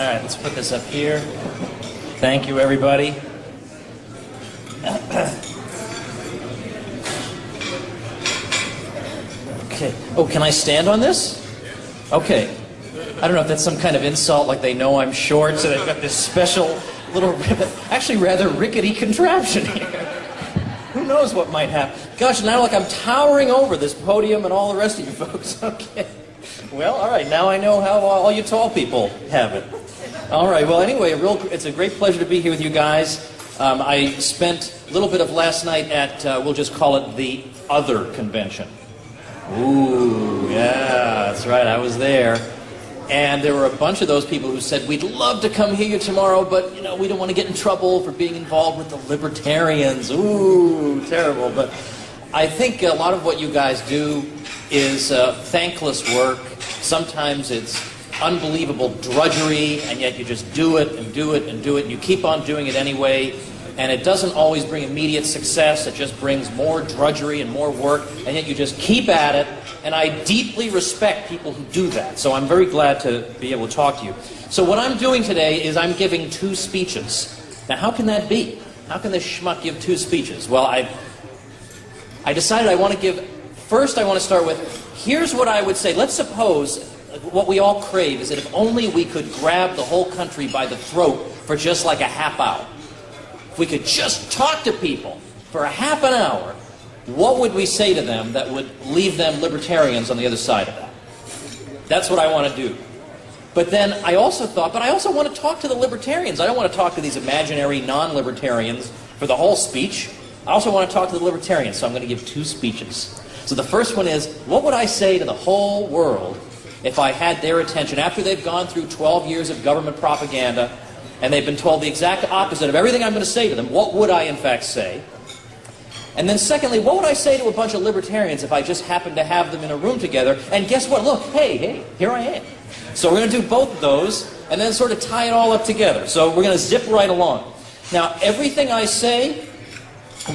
right, let's put this up here. Thank you, everybody. Okay. Oh, can I stand on this? Okay. I don't know if that's some kind of insult, like they know I'm short, so they've got this special little, actually rather rickety contraption here. Who knows what might happen? Gosh, now like I'm towering over this podium and all the rest of you folks. Okay. Well, all right, now I know how all you tall people have it. All right, well, anyway, it's a great pleasure to be here with you guys. I spent a little bit of last night at, we'll just call it the Other Convention. Ooh, yeah, that's right, I was there. And there were a bunch of those people who said, we'd love to come hear you tomorrow, but, you know, we don't want to get in trouble for being involved with the libertarians. Ooh, terrible. But I think a lot of what you guys do is thankless work. Sometimes it's unbelievable drudgery, and yet you just do it and do it and do it, and you keep on doing it anyway. And it doesn't always bring immediate success. It just brings more drudgery and more work, and yet you just keep at it. And I deeply respect people who do that. So I'm very glad to be able to talk to you. So what I'm doing today is I'm giving 2 speeches. Now, how can that be? How can this schmuck give 2 speeches? Well, I decided I want to give... First, I want to start with, here's what I would say. Let's suppose what we all crave is that if only we could grab the whole country by the throat for just like a half hour. If we could just talk to people for a half an hour, what would we say to them that would leave them libertarians on the other side of that? That's what I want to do. But then I also thought, but I also want to talk to the libertarians. I don't want to talk to these imaginary non-libertarians for the whole speech. I also want to talk to the libertarians, so I'm going to give 2 speeches. So the first one is, what would I say to the whole world if I had their attention after they've gone through 12 years of government propaganda and they've been told the exact opposite of everything I'm going to say to them? What would I in fact say? And then secondly, what would I say to a bunch of libertarians if I just happened to have them in a room together? And guess what? Look, hey, here I am. So we're going to do both of those and then sort of tie it all up together. So we're going to zip right along. Now, everything I say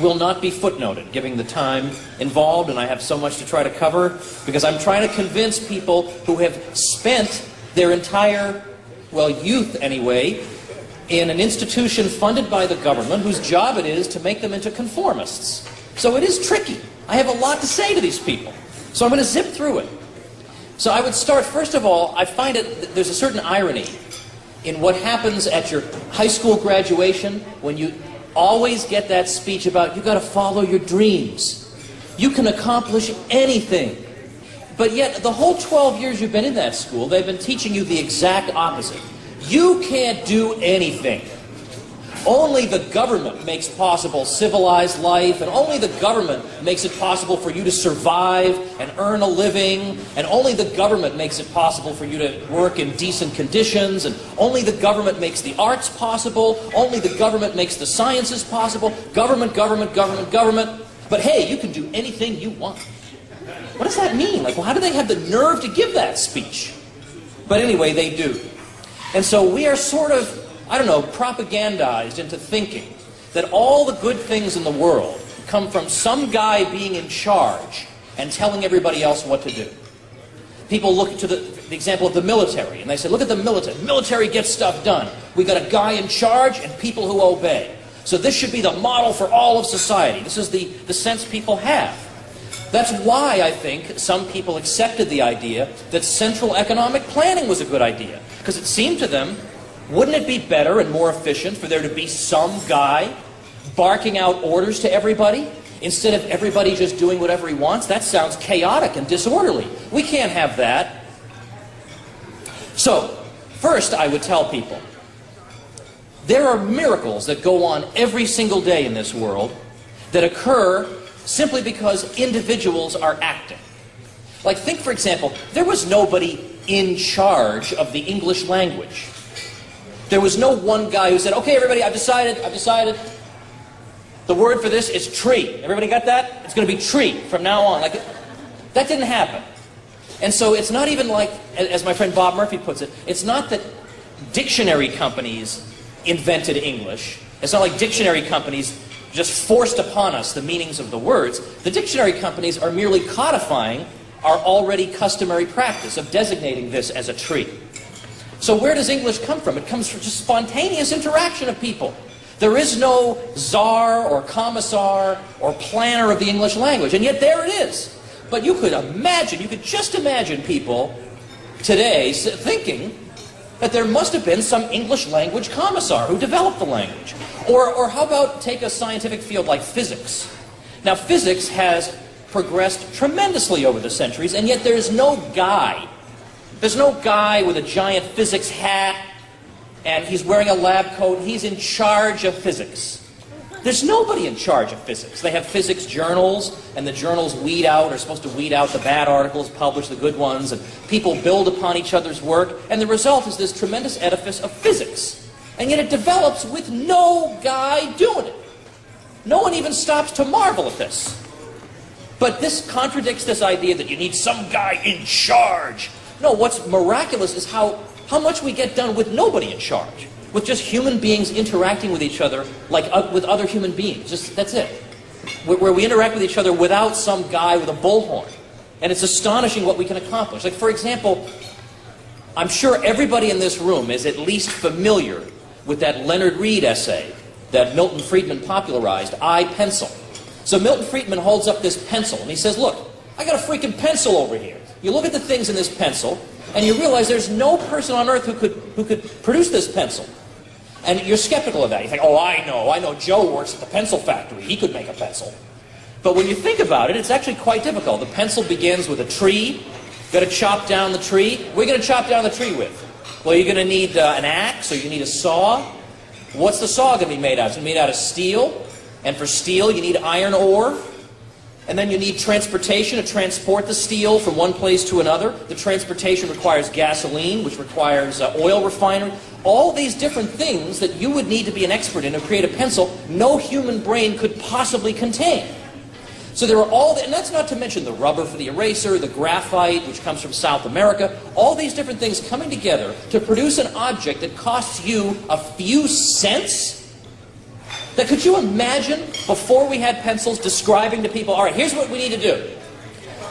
will not be footnoted, given the time involved, and I have so much to try to cover, because I'm trying to convince people who have spent their entire, well, youth anyway, in an institution funded by the government whose job it is to make them into conformists. So it is tricky. I have a lot to say to these people. So I'm going to zip through it. So I would start, first of all, I find it, there's a certain irony in what happens at your high school graduation when you always get that speech about you got to follow your dreams. You can accomplish anything. But yet, the whole 12 years you've been in that school, they've been teaching you the exact opposite. You can't do anything. Only the government makes possible civilized life, and only the government makes it possible for you to survive and earn a living, and only the government makes it possible for you to work in decent conditions, and only the government makes the arts possible, only the government makes the sciences possible. Government, government, government, government. But hey, you can do anything you want. What does that mean? Like, well, how do they have the nerve to give that speech? But anyway, they do. And so we are sort of, I don't know, propagandized into thinking that all the good things in the world come from some guy being in charge and telling everybody else what to do. People look to the example of the military, and they say, look at the military. The military gets stuff done. We got a guy in charge and people who obey. So this should be the model for all of society. This is the sense people have. That's why I think some people accepted the idea that central economic planning was a good idea. Because it seemed to them, wouldn't it be better and more efficient for there to be some guy barking out orders to everybody instead of everybody just doing whatever he wants? That sounds chaotic and disorderly. We can't have that. So, first I would tell people, there are miracles that go on every single day in this world that occur simply because individuals are acting. Like, think, for example, there was nobody in charge of the English language. There was no one guy who said, okay, everybody, I've decided. The word for this is tree. Everybody got that? It's going to be tree from now on. Like, that didn't happen. And so it's not even like, as my friend Bob Murphy puts it, it's not that dictionary companies invented English. It's not like dictionary companies just forced upon us the meanings of the words. The dictionary companies are merely codifying our already customary practice of designating this as a tree. So where does English come from? It comes from just spontaneous interaction of people. There is no czar or commissar or planner of the English language, and yet there it is. But you could imagine, you could just imagine people today thinking that there must have been some English language commissar who developed the language. Or how about take a scientific field like physics? Now physics has progressed tremendously over the centuries, and yet there's no guy with a giant physics hat and he's wearing a lab coat and he's in charge of physics. There's nobody in charge of physics. They have physics journals, and the journals are supposed to weed out the bad articles, publish the good ones, and people build upon each other's work, and the result is this tremendous edifice of physics. And yet it develops with no guy doing it. No one even stops to marvel at this. But this contradicts this idea that you need some guy in charge. No, what's miraculous is how much we get done with nobody in charge. With just human beings interacting with each other like with other human beings. That's it. Where we interact with each other without some guy with a bullhorn. And it's astonishing what we can accomplish. Like, for example, I'm sure everybody in this room is at least familiar with that Leonard Read essay that Milton Friedman popularized, I, Pencil. So Milton Friedman holds up this pencil and he says, look, I got a freaking pencil over here. You look at the things in this pencil and you realize there's no person on earth who could produce this pencil. And you're skeptical of that. You think, oh, I know Joe works at the pencil factory. He could make a pencil. But when you think about it, it's actually quite difficult. The pencil begins with a tree. You've got to chop down the tree. What are you going to chop down the tree with? Well, you're going to need an axe, or you need a saw. What's the saw going to be made out of? It's going to be made out of steel. And for steel, you need iron ore. And then you need transportation to transport the steel from one place to another. The transportation requires gasoline, which requires oil refinery. All these different things that you would need to be an expert in to create a pencil, no human brain could possibly contain. So there are and that's not to mention the rubber for the eraser, the graphite, which comes from South America, all these different things coming together to produce an object that costs you a few cents. That could you imagine, before we had pencils, describing to people, all right, here's what we need to do.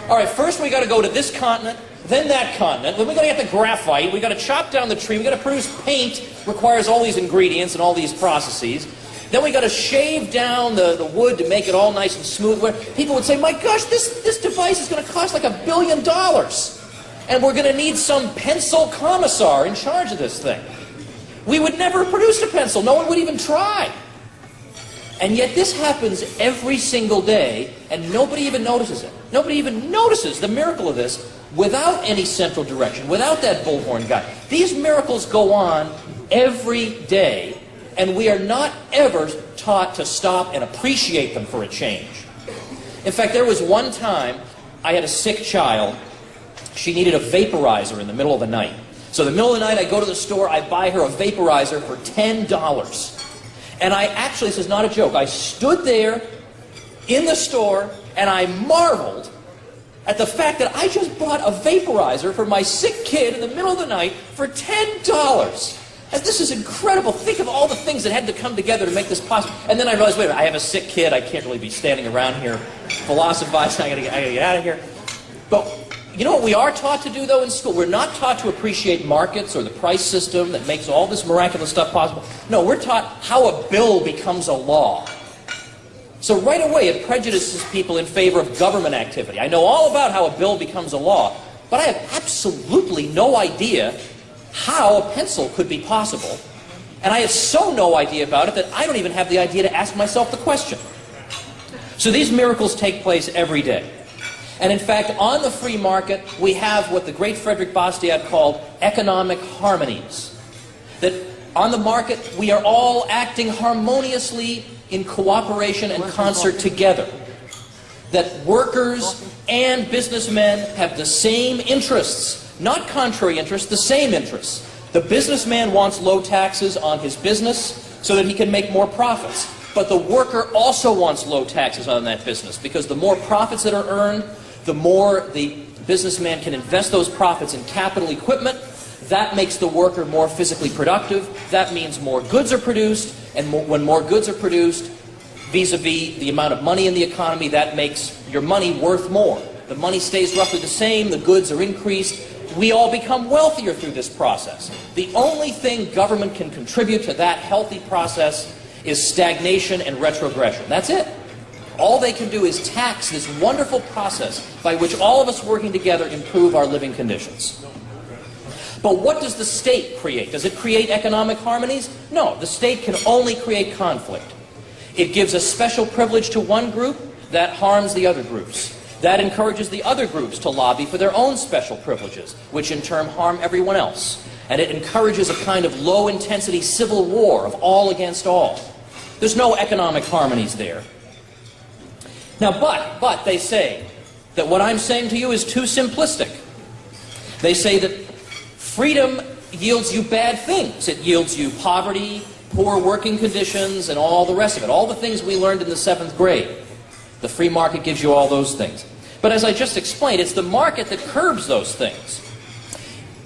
All right, first we got to go to this continent, then that continent, then we got to get the graphite, we got to chop down the tree, we got to produce paint, requires all these ingredients and all these processes. Then we got to shave down the wood to make it all nice and smooth. Where people would say, my gosh, this device is going to cost like $1 billion. And we're going to need some pencil commissar in charge of this thing. We would never produce a pencil. No one would even try. And yet this happens every single day, and nobody even notices it. Nobody even notices the miracle of this without any central direction, without that bullhorn guy. These miracles go on every day, and we are not ever taught to stop and appreciate them for a change. In fact, there was one time I had a sick child. She needed a vaporizer in the middle of the night. So in the middle of the night, I go to the store, I buy her a vaporizer for $10. And I actually, this is not a joke, I stood there in the store and I marveled at the fact that I just bought a vaporizer for my sick kid in the middle of the night for $10. And this is incredible. Think of all the things that had to come together to make this possible. And then I realized, wait a minute, I have a sick kid. I can't really be standing around here philosophizing. I gotta get out of here. But you know what we are taught to do, though, in school? We're not taught to appreciate markets or the price system that makes all this miraculous stuff possible. No, we're taught how a bill becomes a law. So right away, it prejudices people in favor of government activity. I know all about how a bill becomes a law, but I have absolutely no idea how a pencil could be possible. And I have so no idea about it that I don't even have the idea to ask myself the question. So these miracles take place every day. And in fact, on the free market, we have what the great Frederick Bastiat called economic harmonies. That on the market, we are all acting harmoniously in cooperation and concert together. That workers and businessmen have the same interests, not contrary interests, the same interests. The businessman wants low taxes on his business so that he can make more profits. But the worker also wants low taxes on that business, because the more profits that are earned, the more the businessman can invest those profits in capital equipment. That makes the worker more physically productive. That means more goods are produced, and when more goods are produced, vis-a-vis the amount of money in the economy, that makes your money worth more. The money stays roughly the same, the goods are increased, we all become wealthier through this process. The only thing government can contribute to that healthy process is stagnation and retrogression. That's it. All they can do is tax this wonderful process by which all of us working together improve our living conditions. But what does the state create? Does it create economic harmonies? No, the state can only create conflict. It gives a special privilege to one group that harms the other groups. That encourages the other groups to lobby for their own special privileges, which in turn harm everyone else. And it encourages a kind of low-intensity civil war of all against all. There's no economic harmonies there. Now, but they say that what I'm saying to you is too simplistic. They say that freedom yields you bad things. It yields you poverty, poor working conditions, and all the rest of it. All the things we learned in the 7th grade. The free market gives you all those things. But as I just explained, it's the market that curbs those things.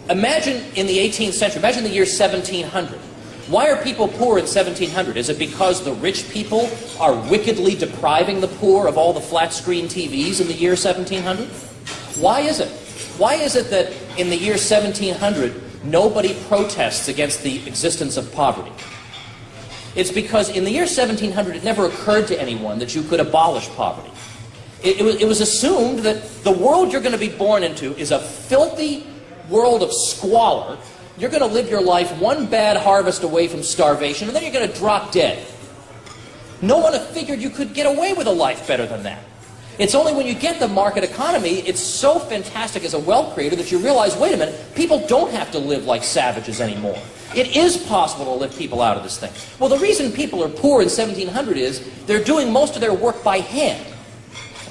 Imagine in the 18th century, imagine the year 1700. Why are people poor in 1700? Is it because the rich people are wickedly depriving the poor of all the flat-screen TVs in the year 1700? Why is it? Why is it that in the year 1700, nobody protests against the existence of poverty? It's because in the year 1700, it never occurred to anyone that you could abolish poverty. It was assumed that the world you're going to be born into is a filthy world of squalor. You're going to live your life one bad harvest away from starvation, and then you're going to drop dead. No one figured you could get away with a life better than that. It's only when you get the market economy, it's so fantastic as a wealth creator that you realize, wait a minute, people don't have to live like savages anymore. It is possible to lift people out of this thing. Well, the reason people are poor in 1700 is they're doing most of their work by hand.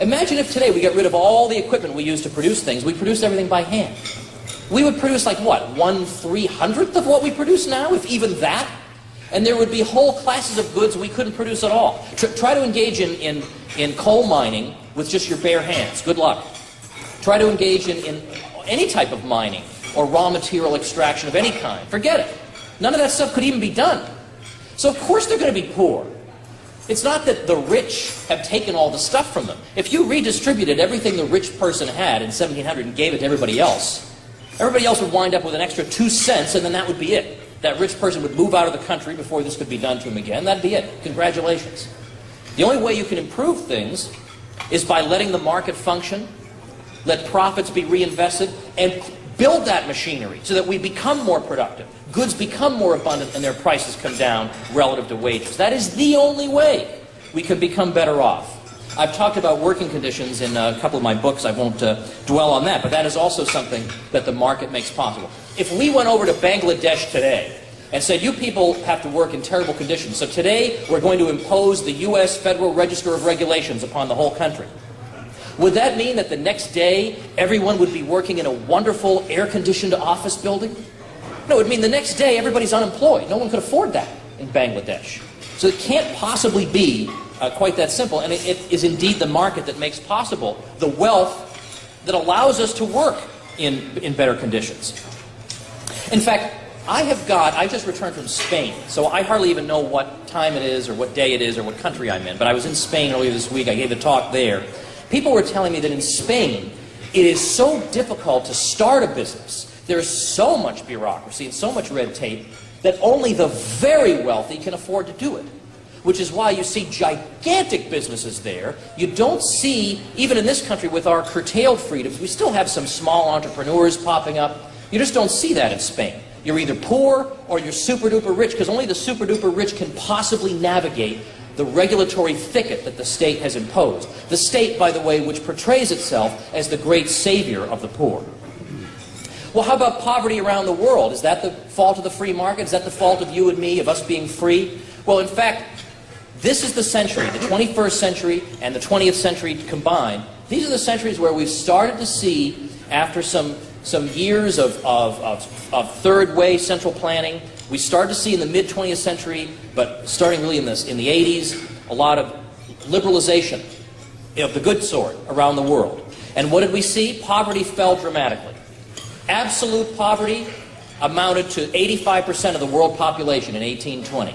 Imagine if today we get rid of all the equipment we use to produce things. We produce everything by hand. We would produce like what, 1/300th of what we produce now, if even that? And there would be whole classes of goods we couldn't produce at all. Try to engage in coal mining with just your bare hands. Good luck. Try to engage in any type of mining or raw material extraction of any kind. Forget it. None of that stuff could even be done. So of course they're going to be poor. It's not that the rich have taken all the stuff from them. If you redistributed everything the rich person had in 1700 and gave it to everybody else would wind up with an extra 2 cents, and then that would be it. That rich person would move out of the country before this could be done to him again. That'd be it. Congratulations. The only way you can improve things is by letting the market function, let profits be reinvested, and build that machinery so that we become more productive. Goods become more abundant and their prices come down relative to wages. That is the only way we can become better off. I've talked about working conditions in a couple of my books. I won't dwell on that, but that is also something that the market makes possible. If we went over to Bangladesh today and said, you people have to work in terrible conditions, so today we're going to impose the U.S. Federal Register of Regulations upon the whole country, would that mean that the next day everyone would be working in a wonderful air-conditioned office building? No, it would mean the next day everybody's unemployed. No one could afford that in Bangladesh. So it can't possibly be quite that simple, and it is indeed the market that makes possible the wealth that allows us to work in better conditions. In fact, I just returned from Spain, so I hardly even know what time it is or what day it is or what country I'm in, but I was in Spain earlier this week. I gave a talk there. People were telling me that in Spain, it is so difficult to start a business. There's so much bureaucracy and so much red tape that only the very wealthy can afford to do it. Which is why you see gigantic businesses there. You don't see, even in this country with our curtailed freedoms, we still have some small entrepreneurs popping up. You just don't see that in Spain. You're either poor or you're super-duper rich, because only the super-duper rich can possibly navigate the regulatory thicket that the state has imposed. The state, by the way, which portrays itself as the great savior of the poor. Well, how about poverty around the world? Is that the fault of the free market? Is that the fault of you and me, of us being free? Well, in fact, this is the century, the 21st century and the 20th century combined. These are the centuries where we've started to see, after some years of third-way central planning, we started to see in the mid-20th century, but starting really in the 80s, a lot of liberalization of the good sort around the world. And what did we see? Poverty fell dramatically. Absolute poverty amounted to 85% of the world population in 1820.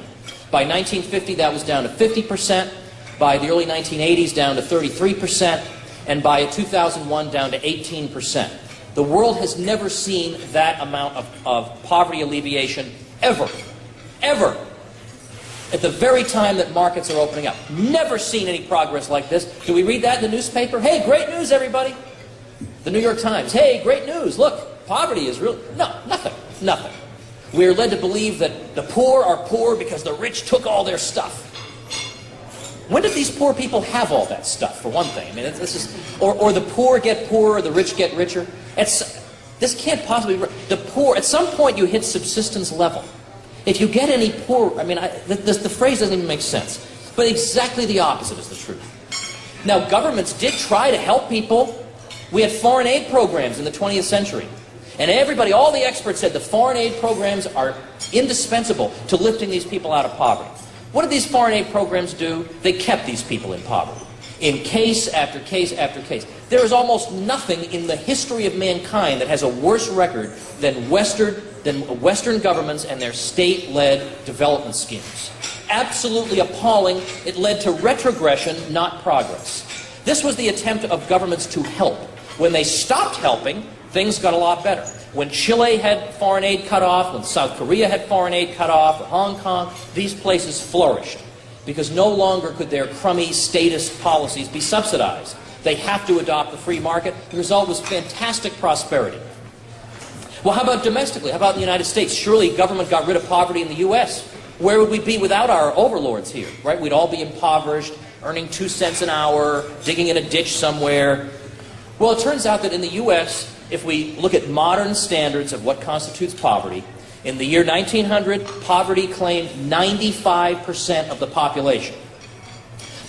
By 1950, that was down to 50%. By the early 1980s, down to 33%. And by 2001, down to 18%. The world has never seen that amount of poverty alleviation ever. Ever. At the very time that markets are opening up. Never seen any progress like this. Do we read that in the newspaper? Hey, great news, everybody. The New York Times. Hey, great news. Look, poverty is real. No, nothing. Nothing. We're led to believe that the poor are poor because the rich took all their stuff. When did these poor people have all that stuff, for one thing? I mean, it's just, or the poor get poorer, the rich get richer. This can't possibly be. The poor, at some point you hit subsistence level. If you get any poorer, I mean, the phrase doesn't even make sense. But exactly the opposite is the truth. Now, governments did try to help people. We had foreign aid programs in the 20th century. And everybody, all the experts said the foreign aid programs are indispensable to lifting these people out of poverty. What did these foreign aid programs do? They kept these people in poverty. In case after case after case. There is almost nothing in the history of mankind that has a worse record than Western governments and their state-led development schemes. Absolutely appalling. It led to retrogression, not progress. This was the attempt of governments to help. When they stopped helping, things got a lot better. When Chile had foreign aid cut off, when South Korea had foreign aid cut off, or Hong Kong, these places flourished. Because no longer could their crummy statist policies be subsidized. They have to adopt the free market. The result was fantastic prosperity. Well, how about domestically? How about in the United States? Surely government got rid of poverty in the U.S. Where would we be without our overlords here, right? We'd all be impoverished, earning 2 cents an hour, digging in a ditch somewhere. Well, it turns out that in the U.S., if we look at modern standards of what constitutes poverty, in the year 1900, poverty claimed 95% of the population.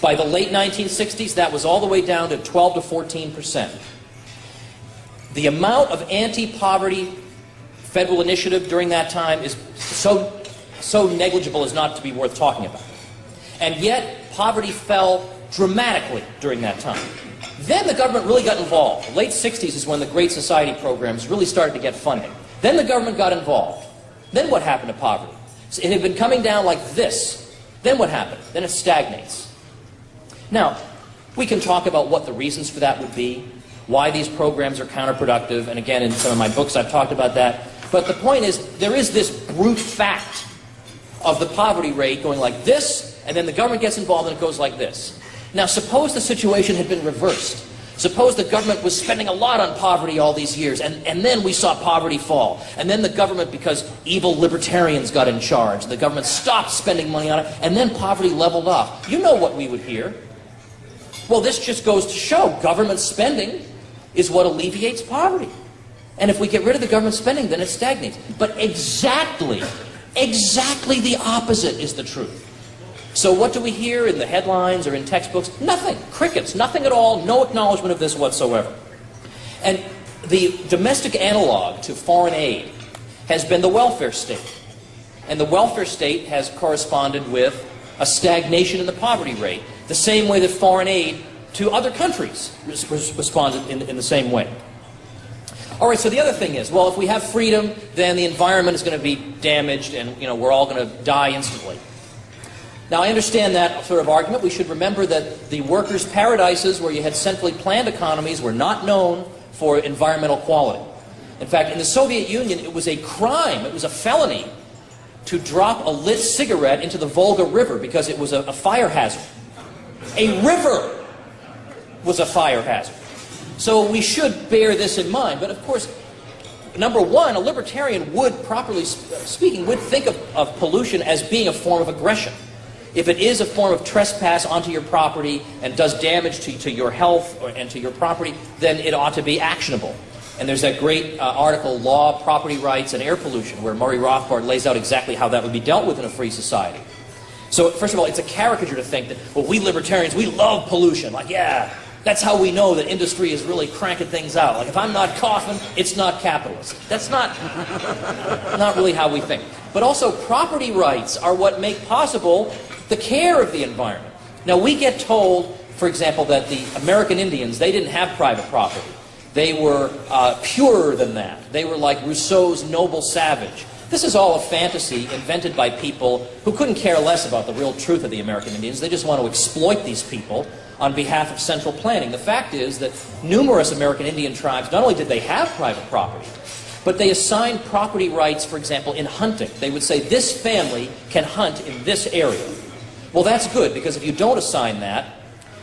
By the late 1960s, that was all the way down to 12 to 14%. The amount of anti-poverty federal initiative during that time is so negligible as not to be worth talking about. And yet, poverty fell dramatically during that time. Then the government really got involved. The late 60s is when the Great Society programs really started to get funding. Then the government got involved. Then what happened to poverty? So it had been coming down like this. Then what happened? Then it stagnates. Now, we can talk about what the reasons for that would be, why these programs are counterproductive, and again, in some of my books I've talked about that. But the point is, there is this brute fact of the poverty rate going like this, and then the government gets involved and it goes like this. Now, suppose the situation had been reversed. Suppose the government was spending a lot on poverty all these years, and then we saw poverty fall. And then the government, because evil libertarians got in charge, the government stopped spending money on it, and then poverty leveled off. You know what we would hear. Well, this just goes to show government spending is what alleviates poverty. And if we get rid of the government spending, then it stagnates. But exactly the opposite is the truth. So what do we hear in the headlines or in textbooks? Nothing. Crickets. Nothing at all. No acknowledgement of this whatsoever. And the domestic analog to foreign aid has been the welfare state. And the welfare state has corresponded with a stagnation in the poverty rate, the same way that foreign aid to other countries responded in the same way. All right, so the other thing is, well, if we have freedom, then the environment is going to be damaged and, we're all going to die instantly. Now, I understand that sort of argument. We should remember that the workers' paradises where you had centrally planned economies were not known for environmental quality. In fact, in the Soviet Union, it was a crime, it was a felony to drop a lit cigarette into the Volga River because it was a fire hazard. A river was a fire hazard. So we should bear this in mind. But of course, number one, a libertarian would, properly speaking, would think of pollution as being a form of aggression. If it is a form of trespass onto your property and does damage to your health and to your property, then it ought to be actionable. And there's that great article, Law, Property Rights, and Air Pollution, where Murray Rothbard lays out exactly how that would be dealt with in a free society. So, first of all, it's a caricature to think that, well, we libertarians, we love pollution. Like, yeah, that's how we know that industry is really cranking things out. Like, if I'm not coughing, it's not capitalist. That's not really how we think. But also, property rights are what make possible the care of the environment. Now, we get told, for example, that the American Indians, they didn't have private property. They were purer than that. They were like Rousseau's noble savage. This is all a fantasy invented by people who couldn't care less about the real truth of the American Indians. They just want to exploit these people on behalf of central planning. The fact is that numerous American Indian tribes, not only did they have private property, but they assigned property rights, for example, in hunting. They would say, this family can hunt in this area. Well, that's good, because if you don't assign that,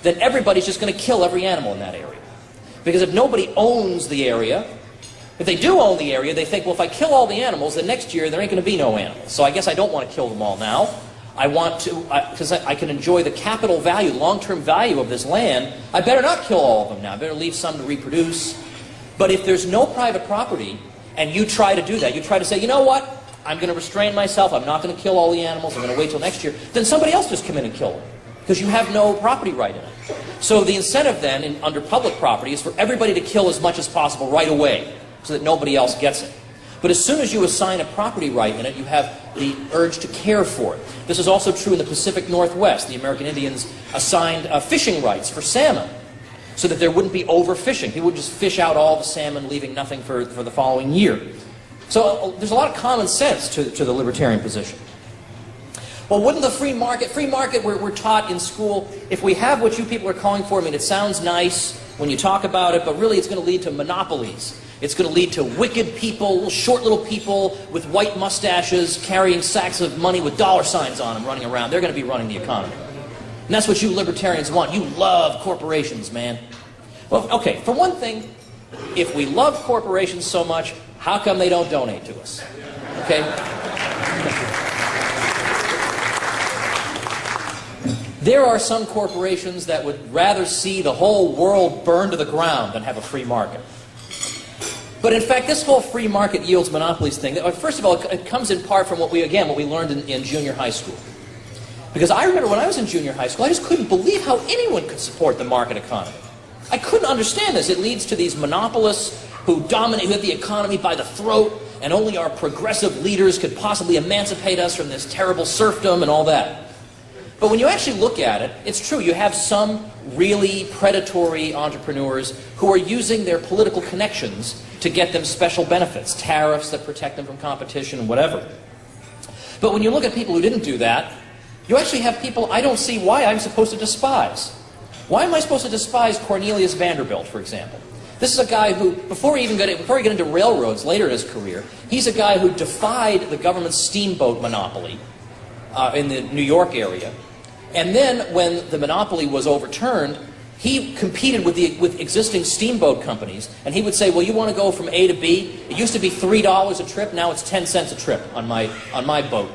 then everybody's just going to kill every animal in that area. Because if nobody owns the area, if they do own the area, they think, well, if I kill all the animals, then next year there ain't going to be no animals. So I guess I don't want to kill them all now. I want to, because I can enjoy the capital value, long-term value of this land, I better not kill all of them now. I better leave some to reproduce. But if there's no private property, and you try to do that, you try to say, you know what, I'm going to restrain myself, I'm not going to kill all the animals, I'm going to wait till next year, then somebody else just come in and kill them, because you have no property right in it. So the incentive then, under public property, is for everybody to kill as much as possible right away, so that nobody else gets it. But as soon as you assign a property right in it, you have the urge to care for it. This is also true in the Pacific Northwest. The American Indians assigned fishing rights for salmon, so that there wouldn't be overfishing. People would just fish out all the salmon, leaving nothing for the following year. So there's a lot of common sense to the libertarian position. Well, wouldn't the free market, we're taught in school, if we have what you people are calling for, I mean, it sounds nice when you talk about it, but really it's going to lead to monopolies. It's going to lead to wicked people, short little people with white mustaches carrying sacks of money with dollar signs on them running around. They're going to be running the economy. And that's what you libertarians want. You love corporations, man. Well, okay, for one thing, if we love corporations so much, how come they don't donate to us? Okay? There are some corporations that would rather see the whole world burn to the ground than have a free market. But in fact, this whole free market yields monopolies thing, first of all, it comes in part from what we learned in junior high school. Because I remember when I was in junior high school, I just couldn't believe how anyone could support the market economy. I couldn't understand this. It leads to these monopolists who dominate, who have the economy by the throat, and only our progressive leaders could possibly emancipate us from this terrible serfdom and all that. But when you actually look at it, it's true. You have some really predatory entrepreneurs who are using their political connections to get them special benefits, tariffs that protect them from competition, whatever. But when you look at people who didn't do that, you actually have people I don't see why I'm supposed to despise. Why am I supposed to despise Cornelius Vanderbilt, for example? This is a guy who, before he got into railroads later in his career, he's a guy who defied the government's steamboat monopoly in the New York area. And then when the monopoly was overturned, he competed with existing steamboat companies, and he would say, well, you want to go from A to B? It used to be $3 a trip, now it's 10 cents a trip on my boat.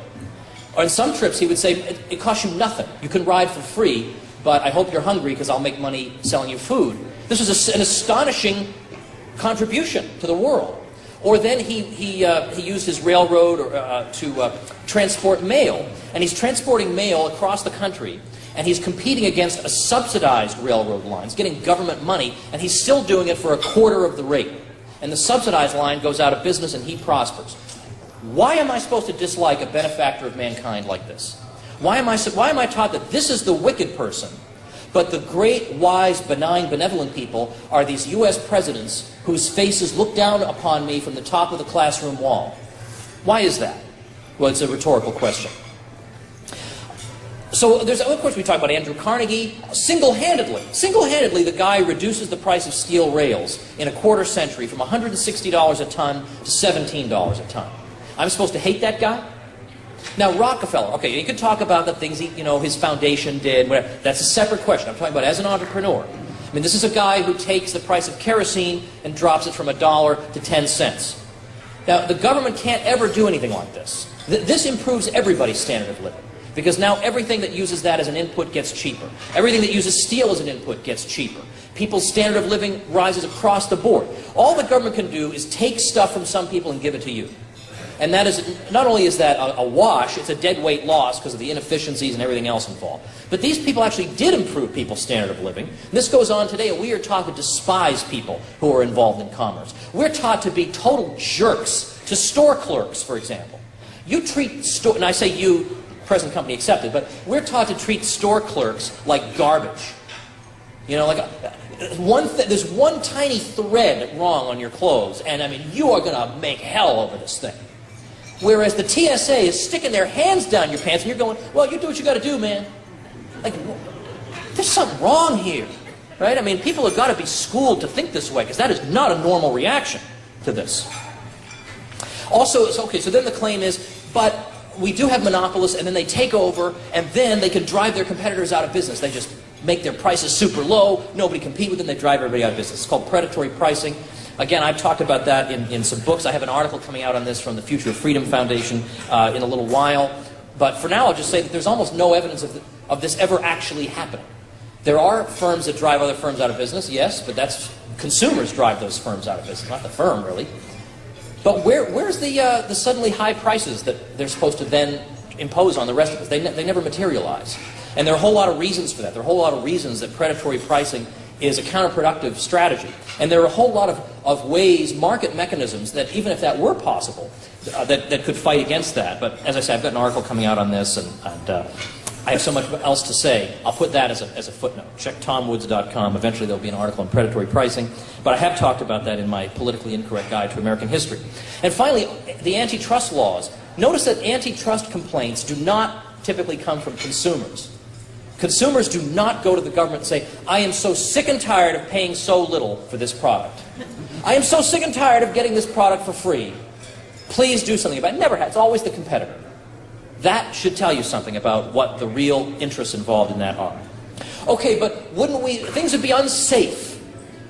On some trips, he would say, it costs you nothing. You can ride for free, but I hope you're hungry because I'll make money selling you food. This was an astonishing contribution to the world. Or then he used his railroad to transport mail. And he's transporting mail across the country, and he's competing against a subsidized railroad line. He's getting government money, and he's still doing it for a quarter of the rate. And the subsidized line goes out of business, and he prospers. Why am I supposed to dislike a benefactor of mankind like this? Why am I taught that this is the wicked person, but the great, wise, benign, benevolent people are these U.S. presidents whose faces look down upon me from the top of the classroom wall? Why is that? Well, it's a rhetorical question. So, of course, we talk about Andrew Carnegie. Single-handedly, the guy reduces the price of steel rails in a quarter century from $160 a ton to $17 a ton. I'm supposed to hate that guy? Now, Rockefeller, okay, you could talk about the things his foundation did, whatever. That's a separate question. I'm talking about as an entrepreneur. I mean, this is a guy who takes the price of kerosene and drops it from $1 to 10 cents. Now, the government can't ever do anything like this. This improves everybody's standard of living. Because now everything that uses that as an input gets cheaper. Everything that uses steel as an input gets cheaper. People's standard of living rises across the board. All the government can do is take stuff from some people and give it to you. And that is, not only is that a wash, it's a dead weight loss because of the inefficiencies and everything else involved. But these people actually did improve people's standard of living. And this goes on today, and we are taught to despise people who are involved in commerce. We're taught to be total jerks to store clerks, for example. You treat store, and I say you, present company accepted, but we're taught to treat store clerks like garbage. You know, like there's one tiny thread wrong on your clothes, and I mean, you are going to make hell over this thing. Whereas the TSA is sticking their hands down your pants, and you're going, well, you do what you got to do, man. Like, there's something wrong here, right? I mean, people have got to be schooled to think this way, because that is not a normal reaction to this. Also, okay, so then the claim is, but we do have monopolists, and then they take over, and then they can drive their competitors out of business. They just make their prices super low, nobody compete with them, they drive everybody out of business. It's called predatory pricing. Again, I've talked about that in some books. I have an article coming out on this from the Future of Freedom Foundation in a little while. But for now, I'll just say that there's almost no evidence of this ever actually happening. There are firms that drive other firms out of business, yes, but that's consumers drive those firms out of business, not the firm, really. But where's the suddenly high prices that they're supposed to then impose on the rest of us? They never materialize. And there are a whole lot of reasons for that. There are a whole lot of reasons that predatory pricing is a counterproductive strategy. And there are a whole lot of ways, market mechanisms, that even if that were possible, that could fight against that. But as I said, I've got an article coming out on this, and I have so much else to say. I'll put that as a footnote. Check tomwoods.com. Eventually there'll be an article on predatory pricing. But I have talked about that in my Politically Incorrect Guide to American History. And finally, the antitrust laws. Notice that antitrust complaints do not typically come from consumers. Consumers do not go to the government and say, I am so sick and tired of paying so little for this product. I am so sick and tired of getting this product for free. Please do something about it. It never has. It's always the competitor. That should tell you something about what the real interests involved in that are. Okay, but things would be unsafe.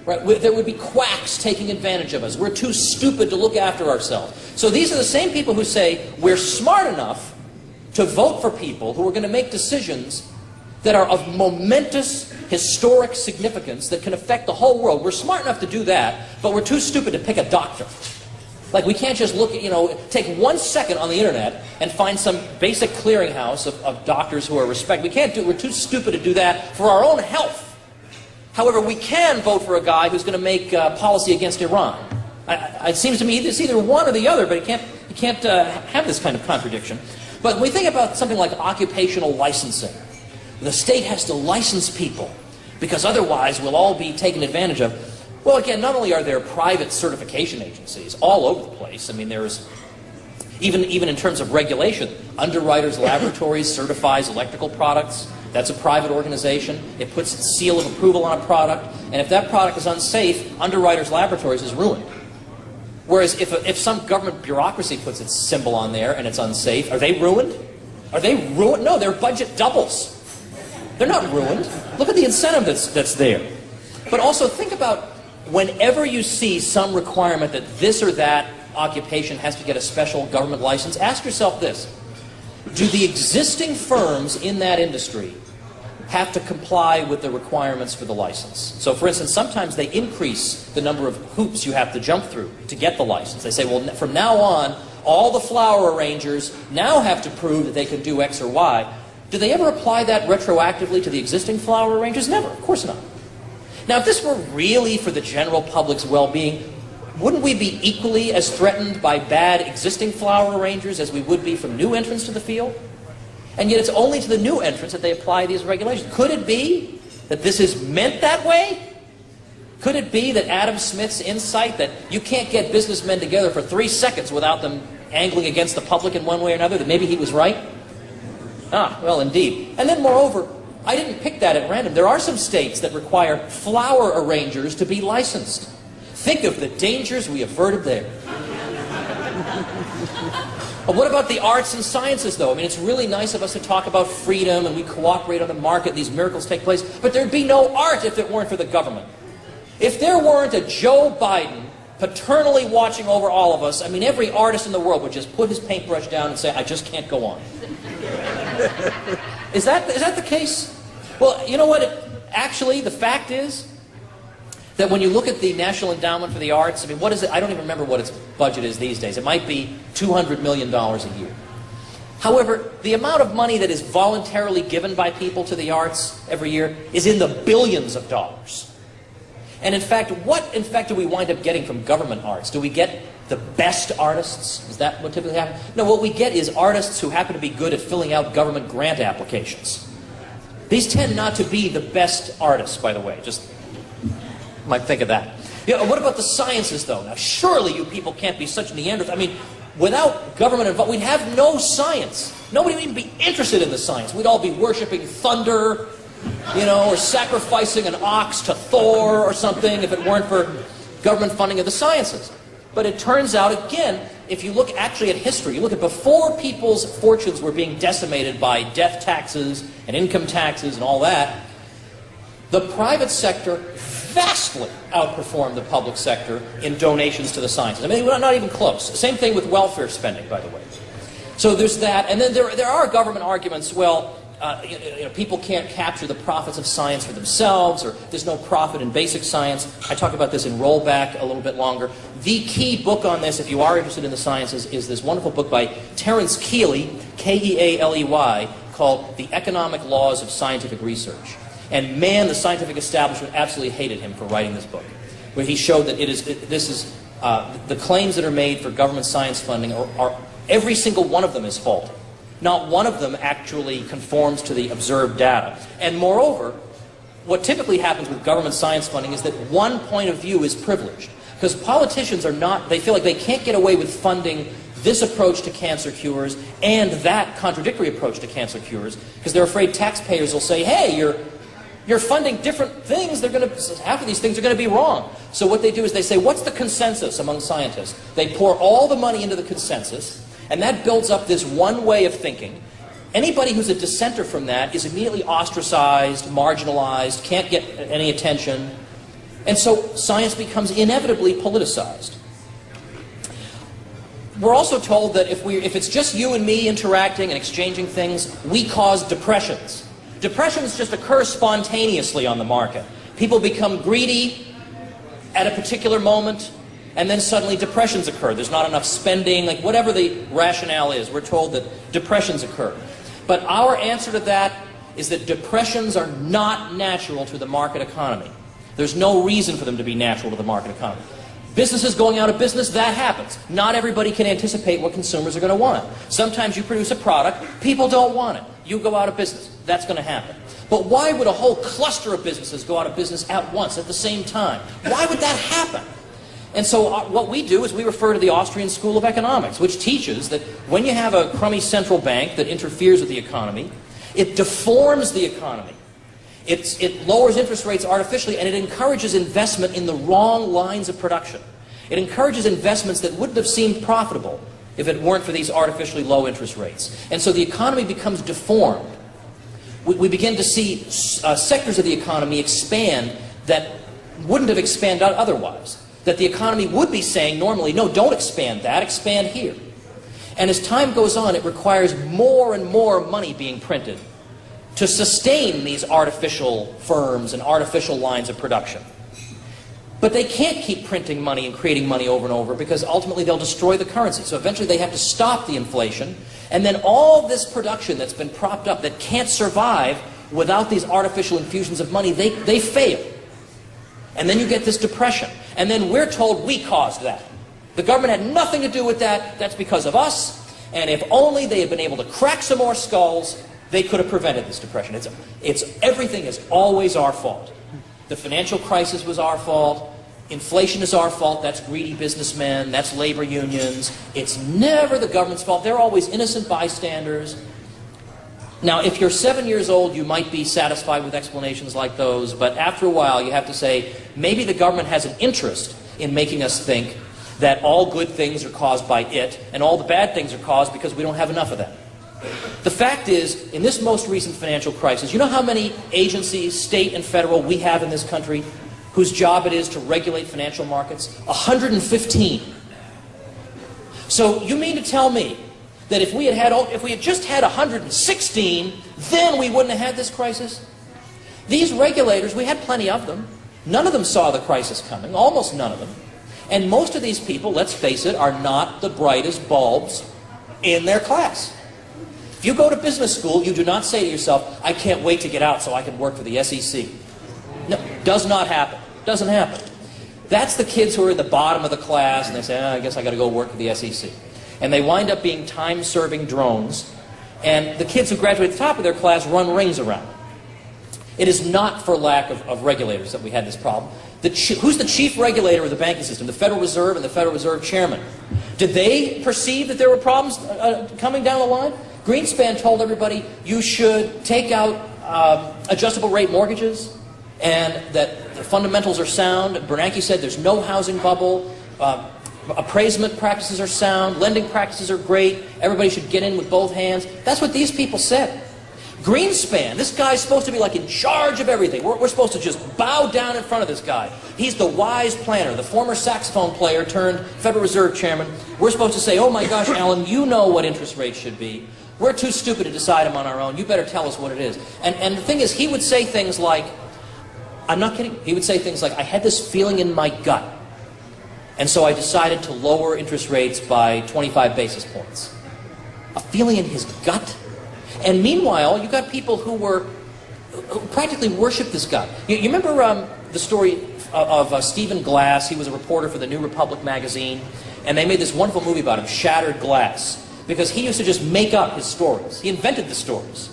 Right? There would be quacks taking advantage of us. We're too stupid to look after ourselves. So these are the same people who say, we're smart enough to vote for people who are going to make decisions that are of momentous historic significance that can affect the whole world. We're smart enough to do that, but we're too stupid to pick a doctor. Like, we can't just look at, take 1 second on the internet and find some basic clearinghouse of doctors who are respected. We're too stupid to do that for our own health. However, we can vote for a guy who's going to make policy against Iran. It seems to me it's either one or the other, but you can't have this kind of contradiction. But when we think about something like occupational licensing, the state has to license people, because otherwise we'll all be taken advantage of. Well, again, not only are there private certification agencies all over the place, I mean, there's, even in terms of regulation, Underwriters Laboratories certifies electrical products. That's a private organization. It puts its seal of approval on a product, and if that product is unsafe, Underwriters Laboratories is ruined. Whereas if some government bureaucracy puts its symbol on there and it's unsafe, are they ruined? Are they ruined? No, their budget doubles. They're not ruined. Look at the incentive that's there. But also think about whenever you see some requirement that this or that occupation has to get a special government license, ask yourself this. Do the existing firms in that industry have to comply with the requirements for the license? So, for instance, sometimes they increase the number of hoops you have to jump through to get the license. They say, well, from now on, all the flower arrangers now have to prove that they can do X or Y. Do they ever apply that retroactively to the existing flower arrangers? Never. Of course not. Now, if this were really for the general public's well-being, wouldn't we be equally as threatened by bad existing flower arrangers as we would be from new entrants to the field? And yet it's only to the new entrants that they apply these regulations. Could it be that this is meant that way? Could it be that Adam Smith's insight that you can't get businessmen together for 3 seconds without them angling against the public in one way or another, that maybe he was right? Ah, well, indeed. And then, moreover, I didn't pick that at random. There are some states that require flower arrangers to be licensed. Think of the dangers we averted there. What about the arts and sciences, though? I mean, it's really nice of us to talk about freedom and we cooperate on the market, these miracles take place, but there'd be no art if it weren't for the government. If there weren't a Joe Biden paternally watching over all of us, I mean, every artist in the world would just put his paintbrush down and say, I just can't go on. Is that the case? Well, you know what? Actually, the fact is that when you look at the National Endowment for the Arts, I mean, what is it? I don't even remember what its budget is these days. It might be $200 million a year. However, the amount of money that is voluntarily given by people to the arts every year is in the billions of dollars. And in fact, what do we wind up getting from government arts? Do we get the best artists? Is that what typically happens? No, what we get is artists who happen to be good at filling out government grant applications. These tend not to be the best artists, by the way. Just might think of that. Yeah, what about the sciences, though? Now, surely you people can't be such Neanderthals. I mean, without government involvement, we'd have no science. Nobody would even be interested in the science. We'd all be worshiping thunder, you know, or sacrificing an ox to Thor or something if it weren't for government funding of the sciences. But it turns out, again, if you look actually at history, you look at before people's fortunes were being decimated by death taxes and income taxes and all that, the private sector vastly outperformed the public sector in donations to the sciences. I mean, we're not even close. Same thing with welfare spending, by the way. So there's that. And then there are government arguments, well, people can't capture the profits of science for themselves, or there's no profit in basic science. I talk about this in Rollback a little bit longer. The key book on this, if you are interested in the sciences, is this wonderful book by Terence Kealey, Kealey, called The Economic Laws of Scientific Research. And man, the scientific establishment absolutely hated him for writing this book, where he showed that the claims that are made for government science funding are every single one of them is faulty. Not one of them actually conforms to the observed data. And moreover, what typically happens with government science funding is that one point of view is privileged. Because politicians they feel like they can't get away with funding this approach to cancer cures and that contradictory approach to cancer cures, because they're afraid taxpayers will say, hey, you're funding different things, half of these things are going to be wrong. So what they do is they say, what's the consensus among scientists? They pour all the money into the consensus, and that builds up this one way of thinking. Anybody who's a dissenter from that is immediately ostracized, marginalized, can't get any attention. And so science becomes inevitably politicized. We're also told that if it's just you and me interacting and exchanging things, we cause depressions. Depressions just occur spontaneously on the market. People become greedy at a particular moment, and then suddenly depressions occur. There's not enough spending, like whatever the rationale is, we're told that depressions occur. But our answer to that is that depressions are not natural to the market economy. There's no reason for them to be natural to the market economy. Businesses going out of business, that happens. Not everybody can anticipate what consumers are going to want. Sometimes you produce a product, people don't want it. You go out of business. That's going to happen. But why would a whole cluster of businesses go out of business at once, at the same time? Why would that happen? And so what we do is we refer to the Austrian School of Economics, which teaches that when you have a crummy central bank that interferes with the economy, it deforms the economy. It lowers interest rates artificially, and it encourages investment in the wrong lines of production. It encourages investments that wouldn't have seemed profitable if it weren't for these artificially low interest rates. And so the economy becomes deformed. We begin to see sectors of the economy expand that wouldn't have expanded otherwise. That the economy would be saying normally, no, don't expand that, expand here. And as time goes on, it requires more and more money being printed to sustain these artificial firms and artificial lines of production. But they can't keep printing money and creating money over and over, because ultimately they'll destroy the currency. So eventually they have to stop the inflation, and then all this production that's been propped up that can't survive without these artificial infusions of money, they fail. And then you get this depression. And then we're told we caused that. The government had nothing to do with that. That's because of us. And if only they had been able to crack some more skulls, they could have prevented this depression. Everything is always our fault. The financial crisis was our fault. Inflation is our fault. That's greedy businessmen. That's labor unions. It's never the government's fault. They're always innocent bystanders. Now, if you're 7 years old, you might be satisfied with explanations like those, but after a while you have to say, maybe the government has an interest in making us think that all good things are caused by it, and all the bad things are caused because we don't have enough of them. The fact is, in this most recent financial crisis, you know how many agencies, state and federal, we have in this country whose job it is to regulate financial markets? 115. So you mean to tell me that if we had just had 116, then we wouldn't have had this crisis? These regulators, we had plenty of them. None of them saw the crisis coming, almost none of them. And most of these people, let's face it, are not the brightest bulbs in their class. If you go to business school, you do not say to yourself, I can't wait to get out so I can work for the SEC. No, does not happen. Doesn't happen. That's the kids who are at the bottom of the class, and they say, I guess I got to go work for the SEC. And they wind up being time-serving drones, and the kids who graduate at the top of their class run rings around. It is not for lack of regulators that we had this problem. Who's the chief regulator of the banking system? The Federal Reserve and the Federal Reserve Chairman. Did they perceive that there were problems coming down the line? Greenspan told everybody you should take out adjustable rate mortgages and that the fundamentals are sound. Bernanke said there's no housing bubble. Appraisement practices are sound. Lending practices are great. Everybody should get in with both hands. That's what these people said. Greenspan, this guy's supposed to be like in charge of everything. We're supposed to just bow down in front of this guy. He's the wise planner, the former saxophone player turned Federal Reserve chairman. We're supposed to say, oh my gosh, Alan, you know what interest rates should be. We're too stupid to decide them on our own. You better tell us what it is. And the thing is, he would say things like, I'm not kidding, he would say things like, I had this feeling in my gut, and so I decided to lower interest rates by 25 basis points. A feeling in his gut? And meanwhile, you got people who practically worshiped this guy. You remember the story of Stephen Glass? He was a reporter for the New Republic magazine, and they made this wonderful movie about him, Shattered Glass, because he used to just make up his stories. He invented the stories.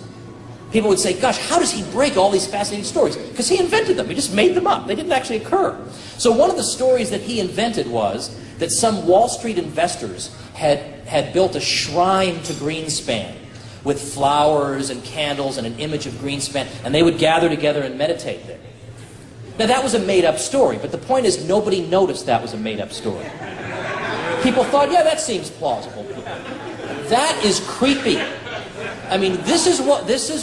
People would say, gosh, how does he break all these fascinating stories? Because he invented them. He just made them up. They didn't actually occur. So one of the stories that he invented was that some Wall Street investors had built a shrine to Greenspan with flowers and candles and an image of Greenspan, and they would gather together and meditate there. Now that was a made-up story, but the point is nobody noticed that was a made-up story. People thought, yeah, that seems plausible. That is creepy. I mean, this is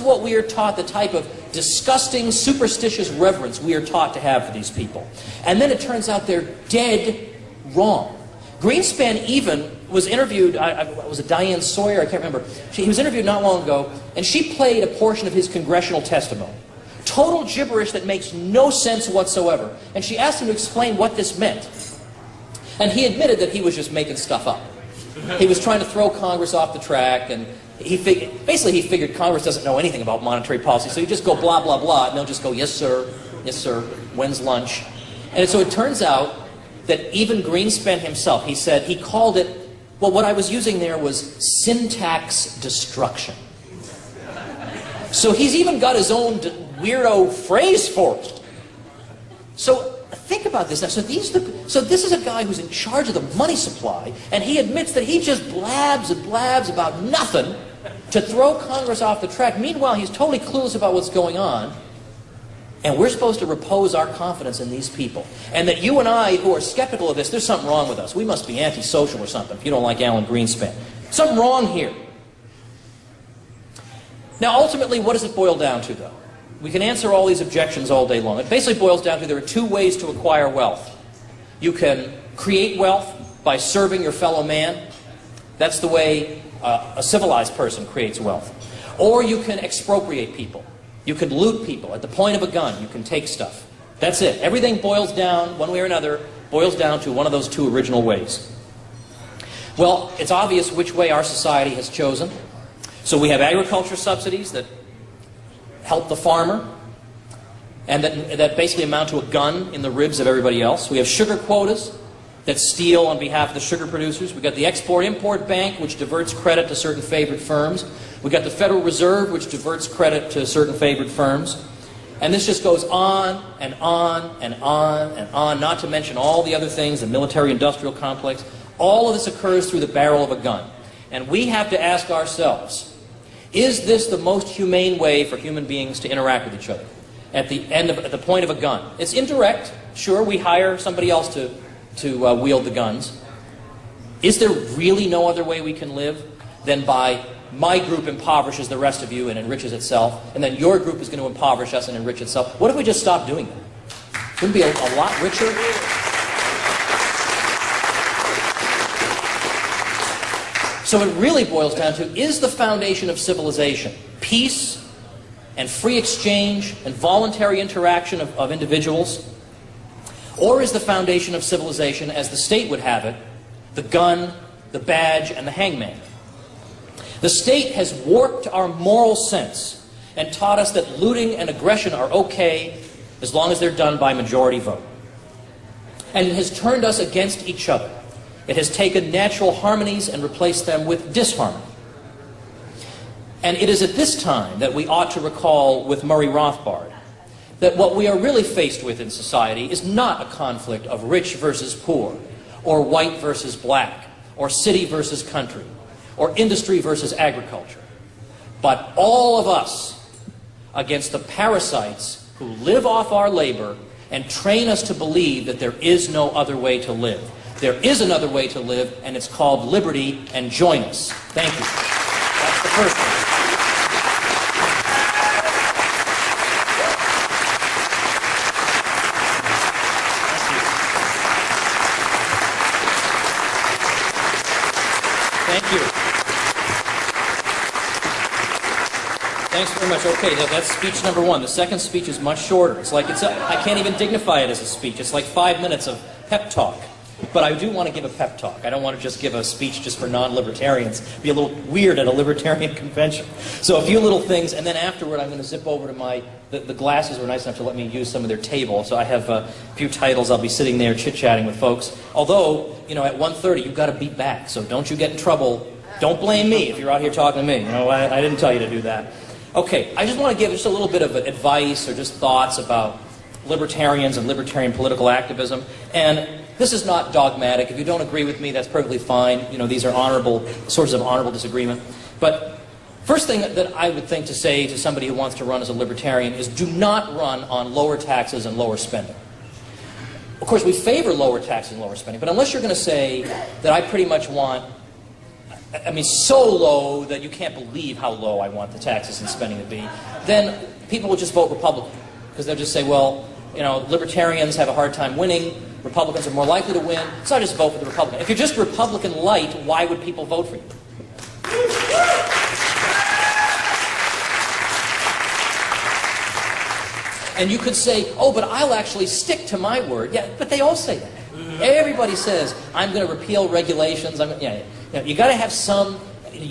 what we are taught, the type of disgusting, superstitious reverence we are taught to have for these people. And then it turns out they're dead wrong. Greenspan even was interviewed, was it Diane Sawyer? I can't remember. He was interviewed not long ago, and she played a portion of his congressional testimony. Total gibberish that makes no sense whatsoever. And she asked him to explain what this meant. And he admitted that he was just making stuff up. He was trying to throw Congress off the track, and he figured Congress doesn't know anything about monetary policy, so you just go blah, blah, blah, and they'll just go, yes, sir, when's lunch? And so it turns out that even Greenspan himself, he said, he called it, well, what I was using there was syntax destruction. So he's even got his own weirdo phrase for it. So think about this now. So this is a guy who's in charge of the money supply, and he admits that he just blabs and blabs about nothing to throw Congress off the track. Meanwhile, he's totally clueless about what's going on. And we're supposed to repose our confidence in these people. And that you and I, who are skeptical of this, there's something wrong with us. We must be antisocial or something if you don't like Alan Greenspan. Something wrong here. Now, ultimately, what does it boil down to, though? We can answer all these objections all day long. It basically boils down to there are two ways to acquire wealth. You can create wealth by serving your fellow man. That's the way a civilized person creates wealth. Or you can expropriate people. You can loot people. At the point of a gun, you can take stuff. That's it. Everything boils down, one way or another, boils down to one of those two original ways. Well, it's obvious which way our society has chosen. So we have agriculture subsidies that help the farmer, and that basically amount to a gun in the ribs of everybody else. We have sugar quotas that steal on behalf of the sugar producers. We've got the Export-Import Bank, which diverts credit to certain favored firms. We've got the Federal Reserve, which diverts credit to certain favored firms. And this just goes on and on and on and on, not to mention all the other things, the military-industrial complex. All of this occurs through the barrel of a gun. And we have to ask ourselves, is this the most humane way for human beings to interact with each other? At the point of a gun. It's indirect. Sure, we hire somebody else to wield the guns. Is there really no other way we can live than by my group impoverishes the rest of you and enriches itself, and then your group is going to impoverish us and enrich itself? What if we just stopped doing that? Wouldn't we be a lot richer? So it really boils down to, is the foundation of civilization peace and free exchange and voluntary interaction of individuals? Or is the foundation of civilization, as the state would have it, the gun, the badge, and the hangman? The state has warped our moral sense and taught us that looting and aggression are okay as long as they're done by majority vote. And it has turned us against each other. It has taken natural harmonies and replaced them with disharmony. And it is at this time that we ought to recall with Murray Rothbard that what we are really faced with in society is not a conflict of rich versus poor, or white versus black, or city versus country, or industry versus agriculture. But all of us against the parasites who live off our labor and train us to believe that there is no other way to live. There is another way to live, and it's called liberty, and join us. Thank you. That's the first one. Thank you. Thanks very much. Okay, now that's speech number one. The second speech is much shorter. I can't even dignify it as a speech. It's like 5 minutes of pep talk. But I do want to give a pep talk. I don't want to just give a speech just for non-libertarians. It'd be a little weird at a libertarian convention. So a few little things, and then afterward I'm going to zip over to the glasses were nice enough to let me use some of their table. So I have a few titles. I'll be sitting there chit-chatting with folks. Although, at 1:30 you've got to be back. So don't you get in trouble. Don't blame me if you're out here talking to me. I didn't tell you to do that. Okay, I just want to give just a little bit of advice or just thoughts about libertarians and libertarian political activism. And this is not dogmatic. If you don't agree with me, that's perfectly fine. These are sources of honorable disagreement. But first thing that I would think to say to somebody who wants to run as a libertarian is do not run on lower taxes and lower spending. Of course, we favor lower taxes and lower spending, but unless you're going to say that I pretty much want, so low that you can't believe how low I want the taxes and spending to be, then people will just vote Republican. Because they'll just say, well, libertarians have a hard time winning, Republicans are more likely to win, so I just vote for the Republican. If you're just Republican light, why would people vote for you? And you could say, oh, but I'll actually stick to my word. Yeah, but they all say that. Everybody says, I'm going to repeal regulations. You got to have some.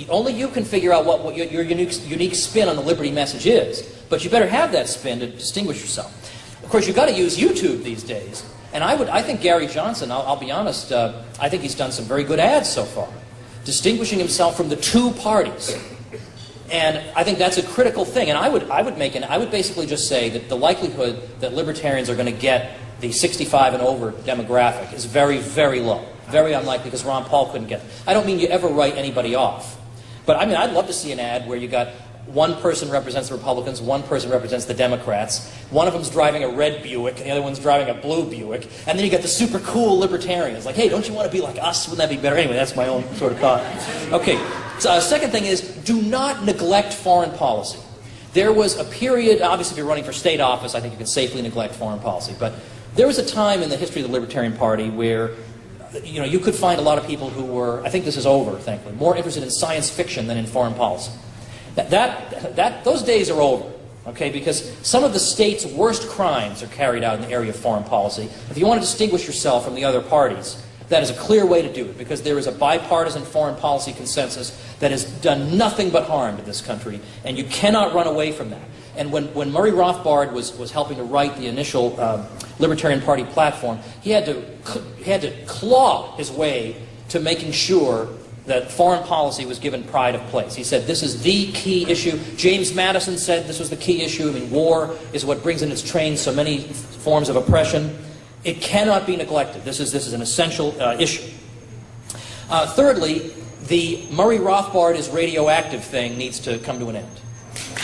Only you can figure out what your unique spin on the liberty message is. But you better have that spin to distinguish yourself. Of course, you've got to use YouTube these days. And I think Gary Johnson, I'll be honest, I think he's done some very good ads so far, distinguishing himself from the two parties. And I think that's a critical thing. And I would basically just say that the likelihood that libertarians are going to get the 65 and over demographic is very, very low. Very unlikely, because Ron Paul couldn't get it. I don't mean you ever write anybody off. But I'd love to see an ad where you got one person represents the Republicans, one person represents the Democrats. One of them's driving a red Buick, and the other one's driving a blue Buick. And then you got the super cool libertarians. Like, hey, don't you want to be like us? Wouldn't that be better? Anyway, that's my own sort of thought. Okay, so second thing is, do not neglect foreign policy. There was a period, obviously if you're running for state office, I think you can safely neglect foreign policy. But there was a time in the history of the Libertarian Party where you could find a lot of people who were, I think this is over, thankfully, more interested in science fiction than in foreign policy. Those days are over, okay, because some of the state's worst crimes are carried out in the area of foreign policy. If you want to distinguish yourself from the other parties, that is a clear way to do it, because there is a bipartisan foreign policy consensus that has done nothing but harm to this country, and you cannot run away from that. And when Murray Rothbard was helping to write the initial Libertarian Party platform, he had to claw his way to making sure that foreign policy was given pride of place. He said this is the key issue. James Madison said this was the key issue. War is what brings in its train so many forms of oppression. It cannot be neglected. This is an essential issue. Thirdly, the Murray Rothbard is radioactive thing needs to come to an end.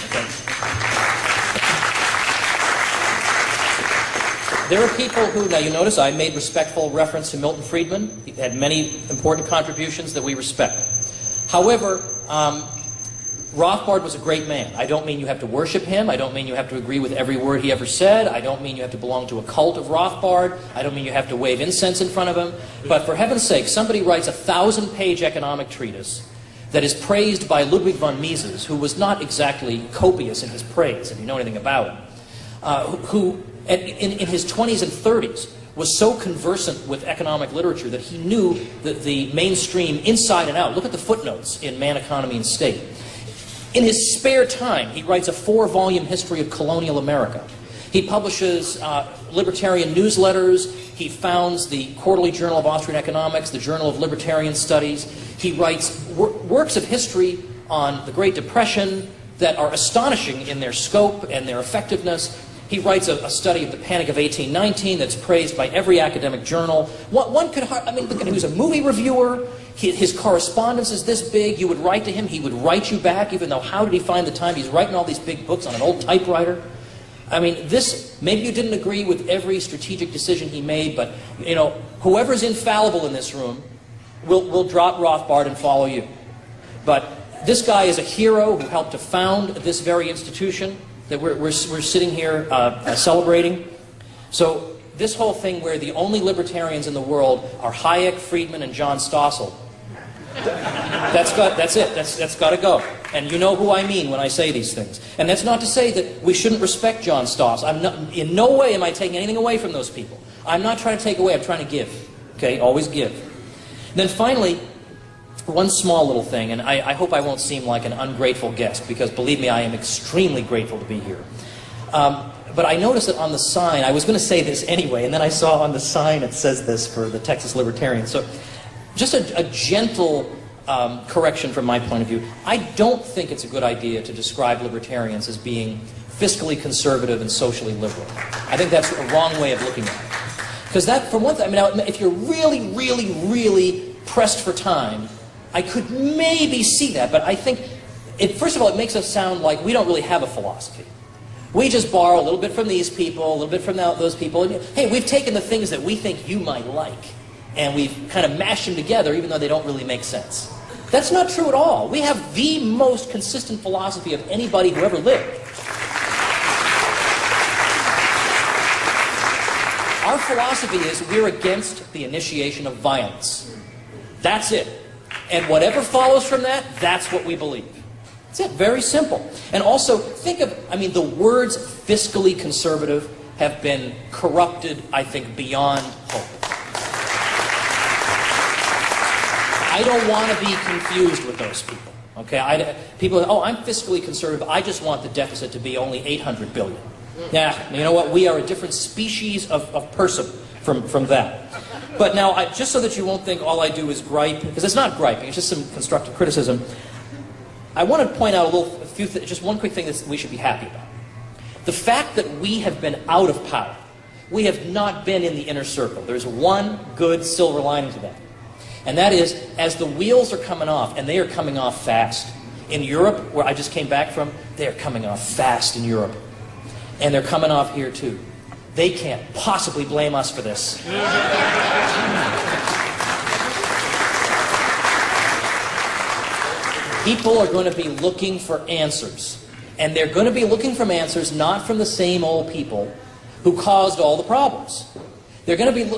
Okay? There are people who, now you notice I made respectful reference to Milton Friedman. He had many important contributions that we respect. However, Rothbard was a great man. I don't mean you have to worship him. I don't mean you have to agree with every word he ever said. I don't mean you have to belong to a cult of Rothbard. I don't mean you have to wave incense in front of him. But for heaven's sake, somebody writes a 1,000-page economic treatise that is praised by Ludwig von Mises, who was not exactly copious in his praise, if you know anything about him, who in his 20s and 30s was so conversant with economic literature that he knew the mainstream inside and out. Look at the footnotes in Man, Economy, and State. In his spare time, he writes a 4-volume history of colonial America. He publishes libertarian newsletters. He founds the Quarterly Journal of Austrian Economics, the Journal of Libertarian Studies. He writes works of history on the Great Depression that are astonishing in their scope and their effectiveness. He writes a study of the Panic of 1819 that's praised by every academic journal. One could, I mean, look at him. He was a movie reviewer. His correspondence is this big. You would write to him. He would write you back, even though how did he find the time? He's writing all these big books on an old typewriter. I mean, this, maybe you didn't agree with every strategic decision he made, but, you know, whoever's infallible in this room will drop Rothbard and follow you. But this guy is a hero who helped to found this very institution that we're sitting here celebrating. So this whole thing where the only libertarians in the world are Hayek, Friedman, and John Stossel, that's it. That's got to go. And you know who I mean when I say these things. And that's not to say that we shouldn't respect John Stossel. In no way am I taking anything away from those people. I'm not trying to take away. I'm trying to give. Okay? Always give. And then finally, one small little thing, and I hope I won't seem like an ungrateful guest, because believe me, I am extremely grateful to be here. But I noticed that on the sign, I was going to say this anyway, and then I saw on the sign it says this for the Texas Libertarians. So just a gentle correction from my point of view. I don't think it's a good idea to describe libertarians as being fiscally conservative and socially liberal. I think that's a wrong way of looking at it. Because that, for one thing, I mean, if you're really, really, really pressed for time, I could maybe see that, but I think, first of all, it makes us sound like we don't really have a philosophy. We just borrow a little bit from these people, a little bit from those people, and hey, we've taken the things that we think you might like, and we've kind of mashed them together, even though they don't really make sense. That's not true at all. We have the most consistent philosophy of anybody who ever lived. Our philosophy is we're against the initiation of violence. That's it. And whatever follows from that, that's what we believe. That's it. Very simple. And also, think of, I mean, the words fiscally conservative have been corrupted, I think, beyond hope. I don't want to be confused with those people. Okay? People, oh, I'm fiscally conservative. I just want the deficit to be only $800 billion. Yeah, you know what? We are a different species of person from that. But now, just so that you won't think all I do is gripe, because it's not griping, it's just some constructive criticism, I want to point out just one quick thing that we should be happy about. The fact that we have been out of power, we have not been in the inner circle. There's one good silver lining to that. And that is, as the wheels are coming off, and they are coming off fast. In Europe, where I just came back from, they are coming off fast in Europe. And they're coming off here too. They can't possibly blame us for this. People are going to be looking for answers. And they're going to be looking for answers not from the same old people who caused all the problems. They're going to be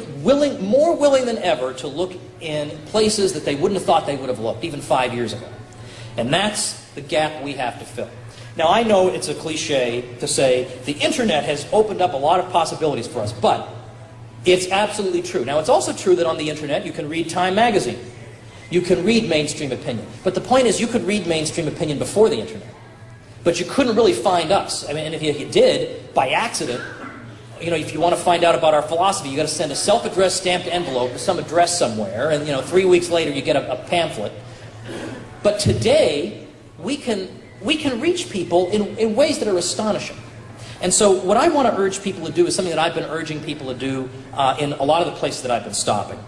more willing than ever to look in places that they wouldn't have thought they would have looked, even 5 years ago. And that's the gap we have to fill. Now, I know it's a cliche to say the internet has opened up a lot of possibilities for us, but it's absolutely true. Now, it's also true that on the internet you can read Time magazine. You can read mainstream opinion. But the point is, you could read mainstream opinion before the internet. But you couldn't really find us. I mean, and if you did, by accident, you know, if you want to find out about our philosophy, you got to send a self-addressed stamped envelope to some address somewhere, and 3 weeks later you get a pamphlet. But today, we can reach people in ways that are astonishing. And so what I want to urge people to do is something that I've been urging people to do in a lot of the places that I've been stopping.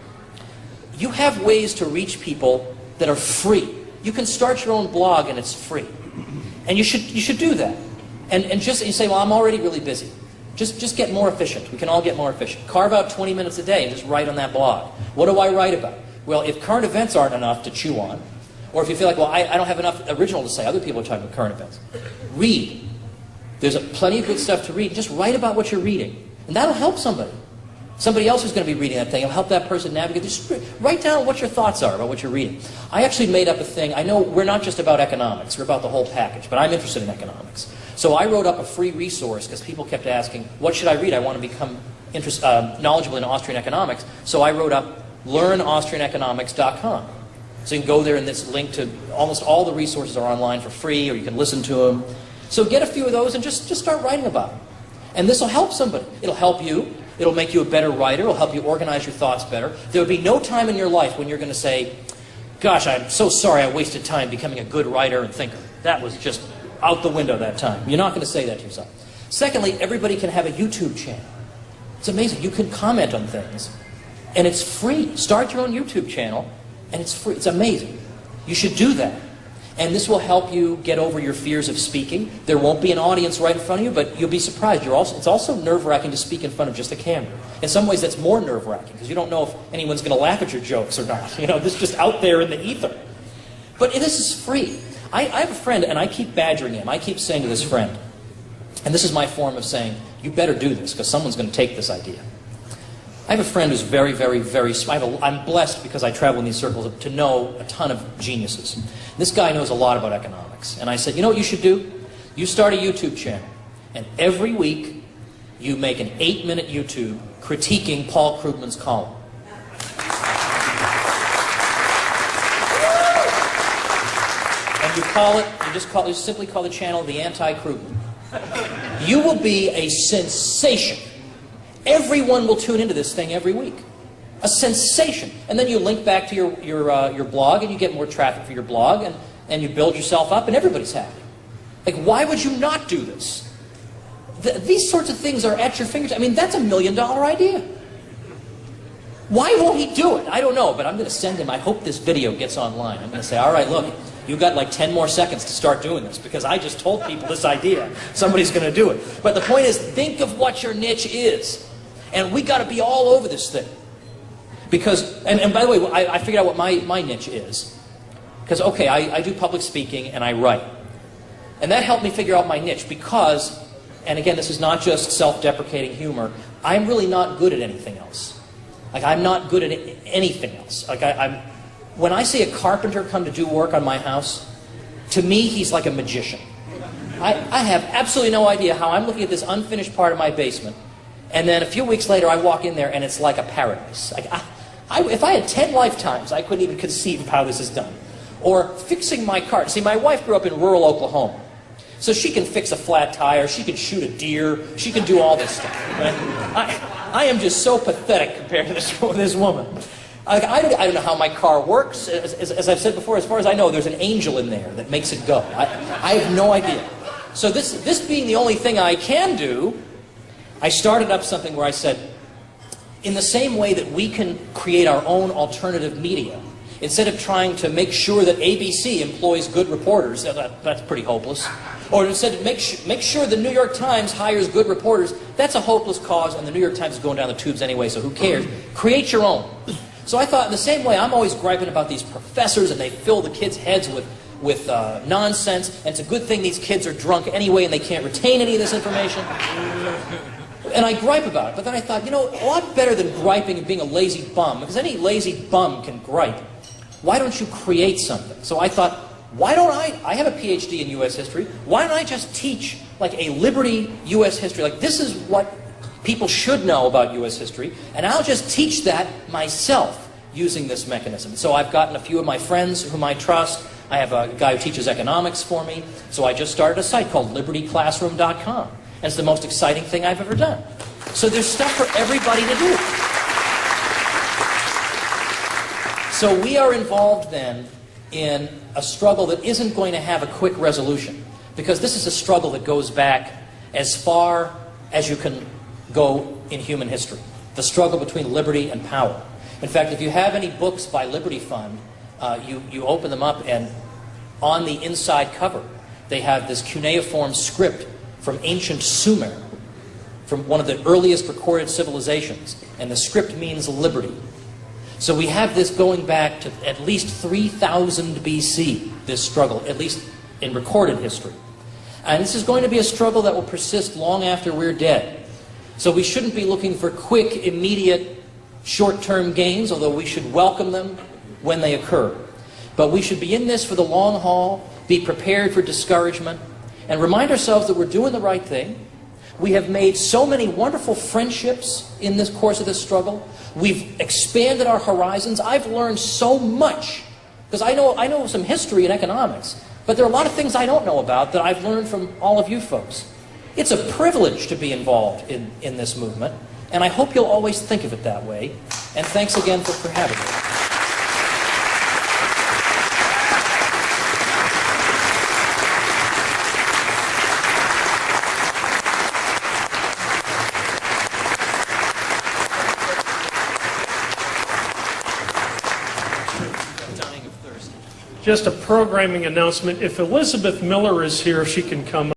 You have ways to reach people that are free. You can start your own blog and it's free. And you should do that. And just, you say, well, I'm already really busy. Just get more efficient. We can all get more efficient. Carve out 20 minutes a day and just write on that blog. What do I write about? Well, if current events aren't enough to chew on, or if you feel like, well, I don't have enough original to say, other people are talking about current events, read. There's plenty of good stuff to read. Just write about what you're reading. And that'll help somebody. Somebody else who's going to be reading that thing. It'll help that person navigate. Just write down what your thoughts are about what you're reading. I actually made up a thing. I know we're not just about economics. We're about the whole package. But I'm interested in economics. So I wrote up a free resource because people kept asking, what should I read? I want to become knowledgeable in Austrian economics. So I wrote up learnaustrianeconomics.com. So you can go there and this link to almost all the resources are online for free, or you can listen to them. So get a few of those and just start writing about them. And this will help somebody. It'll help you. It'll make you a better writer. It'll help you organize your thoughts better. There will be no time in your life when you're going to say, gosh, I'm so sorry I wasted time becoming a good writer and thinker. That was just out the window that time. You're not going to say that to yourself. Secondly, everybody can have a YouTube channel. It's amazing. You can comment on things, and it's free. Start your own YouTube channel, and it's free. It's amazing. You should do that. And this will help you get over your fears of speaking. There won't be an audience right in front of you, but you'll be surprised. It's also nerve-wracking to speak in front of just a camera. In some ways, that's more nerve-wracking, because you don't know if anyone's going to laugh at your jokes or not. You know, this is just out there in the ether. But this is free. I have a friend, and I keep badgering him. I keep saying to this friend, and this is my form of saying, you better do this, because someone's going to take this idea. I have a friend who's very, very, very smart. I'm blessed, because I travel in these circles, to know a ton of geniuses. This guy knows a lot about economics. And I said, you know what you should do? You start a YouTube channel, and every week you make an 8-minute YouTube critiquing Paul Krugman's column. And you simply call the channel The Anti-Krugman. You will be a sensation. Everyone will tune into this thing every week. A sensation. And then you link back to your blog, and you get more traffic for your blog, and you build yourself up, and everybody's happy. Like, why would you not do this? These sorts of things are at your fingertips. I mean, that's $1 million idea. Why won't he do it? I don't know, but I'm going to send him. I hope this video gets online. I'm going to say, all right, look, you've got like 10 more seconds to start doing this, because I just told people this idea. Somebody's going to do it. But the point is, think of what your niche is. And we got to be all over this thing. Because, and by the way, I figured out what my niche is. Because, okay, I do public speaking and I write. And that helped me figure out my niche because, and again, this is not just self-deprecating humor, I'm really not good at anything else. Like, I'm not good at anything else. Like, when I see a carpenter come to do work on my house, to me, he's like a magician. I have absolutely no idea how I'm looking at this unfinished part of my basement, and then a few weeks later, I walk in there, and it's like a paradise. Like, if I had 10 lifetimes, I couldn't even conceive of how this is done. Or fixing my car. See, my wife grew up in rural Oklahoma. So she can fix a flat tire, she can shoot a deer, she can do all this stuff. Right? I am just so pathetic compared to this woman. I don't know how my car works. As I've said before, as far as I know, there's an angel in there that makes it go. I have no idea. So this being the only thing I can do, I started up something where I said, in the same way that we can create our own alternative media, instead of trying to make sure that ABC employs good reporters, that's pretty hopeless, or instead of make sure the New York Times hires good reporters, that's a hopeless cause, and the New York Times is going down the tubes anyway, so who cares? Create your own. So I thought, in the same way, I'm always griping about these professors, and they fill the kids' heads with nonsense, and it's a good thing these kids are drunk anyway, and they can't retain any of this information. And I gripe about it, but then I thought, you know, a lot better than griping and being a lazy bum, because any lazy bum can gripe. Why don't you create something? So I thought, why don't I have a PhD in U.S. history, why don't I just teach like a Liberty U.S. history? Like, this is what people should know about U.S. history, and I'll just teach that myself using this mechanism. So I've gotten a few of my friends whom I trust. I have a guy who teaches economics for me. So I just started a site called libertyclassroom.com. And it's the most exciting thing I've ever done. So there's stuff for everybody to do. So we are involved then in a struggle that isn't going to have a quick resolution. Because this is a struggle that goes back as far as you can go in human history. The struggle between liberty and power. In fact, if you have any books by Liberty Fund, you open them up, and on the inside cover, they have this cuneiform script from ancient Sumer, from one of the earliest recorded civilizations. And the script means liberty. So we have this going back to at least 3000 BC, this struggle, at least in recorded history. And this is going to be a struggle that will persist long after we're dead. So we shouldn't be looking for quick, immediate, short-term gains, although we should welcome them when they occur. But we should be in this for the long haul, be prepared for discouragement, and remind ourselves that we're doing the right thing. We have made so many wonderful friendships in this course of this struggle. We've expanded our horizons. I've learned so much, because I know some history and economics, but there are a lot of things I don't know about that I've learned from all of you folks. It's a privilege to be involved in this movement, and I hope you'll always think of it that way. And thanks again for having me. Just a programming announcement. If Elizabeth Miller is here, she can come